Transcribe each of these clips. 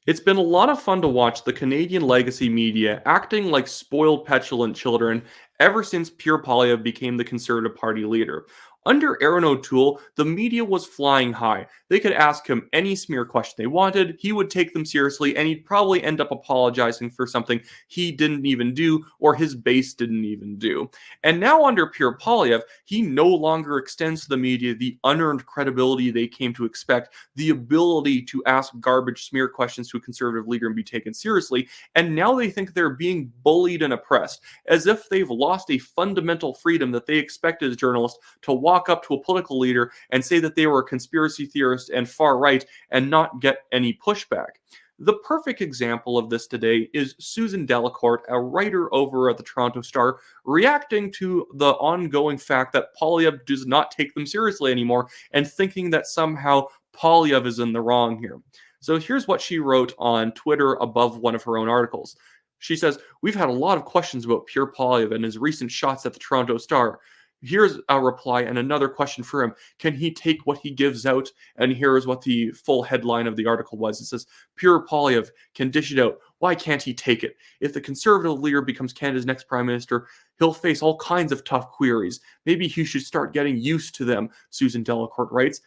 It's been a lot of fun to watch the Canadian legacy media acting like spoiled, petulant children ever since Pierre Poilievre became the Conservative Party leader. Under Aaron O'Toole, the media was flying high. They could ask him any smear question they wanted, he would take them seriously, and he'd probably end up apologizing for something he didn't even do or his base didn't even do. And now, under Pierre Poilievre, he no longer extends to the media the unearned credibility they came to expect, the ability to ask garbage smear questions to a conservative leader and be taken seriously, and now they think they're being bullied and oppressed, as if they've lost a fundamental freedom that they expected as journalists to walk up to a political leader and say that they were a conspiracy theorist and far right and not get any pushback. The perfect example of this today is Susan Delacourt, a writer over at the Toronto Star, reacting to the ongoing fact that Poilievre does not take them seriously anymore and thinking that somehow Poilievre is in the wrong here. So here's what she wrote on Twitter above one of her own articles. She says, "We've had a lot of questions about Pierre Poilievre and his recent shots at the Toronto Star. Here's a reply and another question for him. Can he take what he gives out?" And here is what the full headline of the article was. It says, "Pierre Poilievre can dish it out. Why can't he take it? If the Conservative leader becomes Canada's next Prime Minister, he'll face all kinds of tough queries. Maybe he should start getting used to them," Susan Delacourt writes.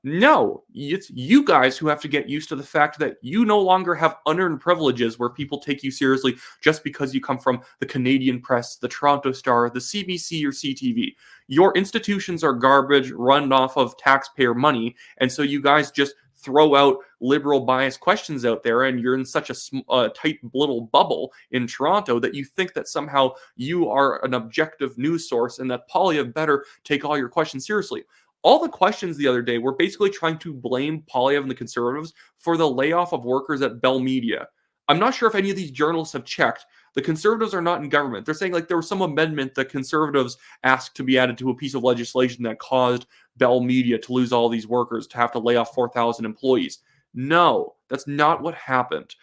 No, it's you guys who have to get used to the fact that you no longer have unearned privileges where people take you seriously just because you come from the Canadian press, the Toronto Star, the CBC, or CTV. Your institutions are garbage run off of taxpayer money, and so you guys just throw out liberal bias questions out there, and you're in such a tight little bubble in Toronto that you think that somehow you are an objective news source and that Poilievre better take all your questions seriously. All the questions the other day were basically trying to blame Poilievre and the Conservatives for the layoff of workers at Bell Media. I'm not sure if any of these journalists have checked. The Conservatives are not in government. They're saying like there was some amendment that Conservatives asked to be added to a piece of legislation that caused Bell Media to lose all these workers, to have to lay off 4,000 employees. No, that's not what happened.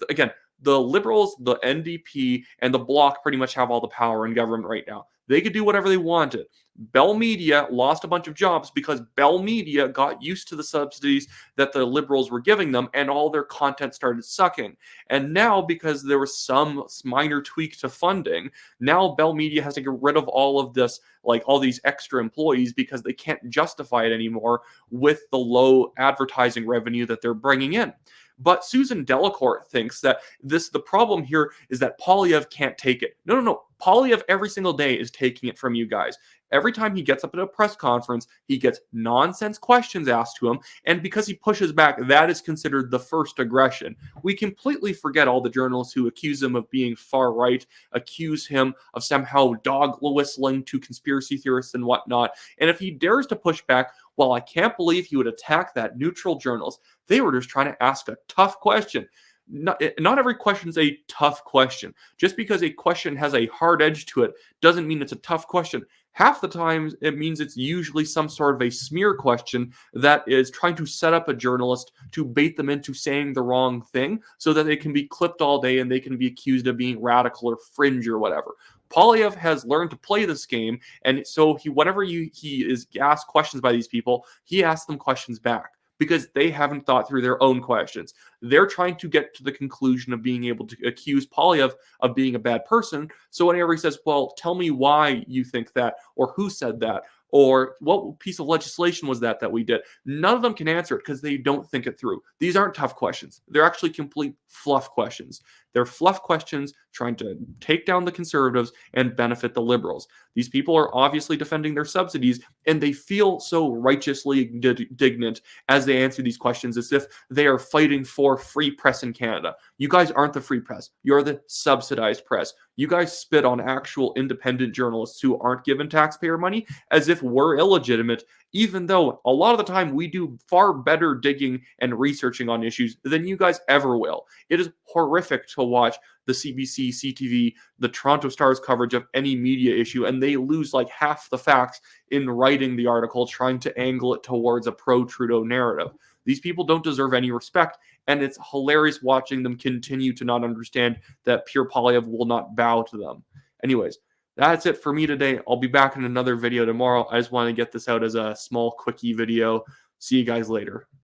Again, the Liberals, the NDP, and the Bloc pretty much have all the power in government right now. They could do whatever they wanted. Bell Media lost a bunch of jobs because Bell Media got used to the subsidies that the Liberals were giving them, and all their content started sucking. And now, because there was some minor tweak to funding, now Bell Media has to get rid of all of this, like all these extra employees, because they can't justify it anymore with the low advertising revenue that they're bringing in. But Susan Delacourt thinks that the problem here is that Poilievre can't take it. No, no, no. Poilievre every single day is taking it from you guys. Every time he gets up at a press conference, he gets nonsense questions asked to him, and because he pushes back, that is considered the first aggression. We completely forget all the journalists who accuse him of being far right, accuse him of somehow dog whistling to conspiracy theorists and whatnot. And if he dares to push back, well, I can't believe he would attack that neutral journalist. They were just trying to ask a tough question. Not every question is a tough question. Just because a question has a hard edge to it doesn't mean it's a tough question. Half the time, it means it's usually some sort of a smear question that is trying to set up a journalist to bait them into saying the wrong thing so that they can be clipped all day and they can be accused of being radical or fringe or whatever. Poilievre has learned to play this game, and so whenever he is asked questions by these people, he asks them questions back, because they haven't thought through their own questions. They're trying to get to the conclusion of being able to accuse Poilievre of being a bad person. So whenever he says, well, tell me why you think that, or who said that, or what piece of legislation was that we did, none of them can answer it because they don't think it through. These aren't tough questions. They're actually complete fluff questions. They're fluff questions trying to take down the Conservatives and benefit the Liberals. These people are obviously defending their subsidies, and they feel so righteously indignant as they answer these questions as if they are fighting for free press in Canada. You guys aren't the free press. You're the subsidized press. You guys spit on actual independent journalists who aren't given taxpayer money as if we're illegitimate, even though a lot of the time we do far better digging and researching on issues than you guys ever will. It is horrific to watch the CBC, CTV, the Toronto Star's coverage of any media issue, and they lose like half the facts in writing the article, trying to angle it towards a pro-Trudeau narrative. These people don't deserve any respect, and it's hilarious watching them continue to not understand that Pierre Poilievre will not bow to them. Anyways, that's it for me today. I'll be back in another video tomorrow. I just want to get this out as a small, quickie video. See you guys later.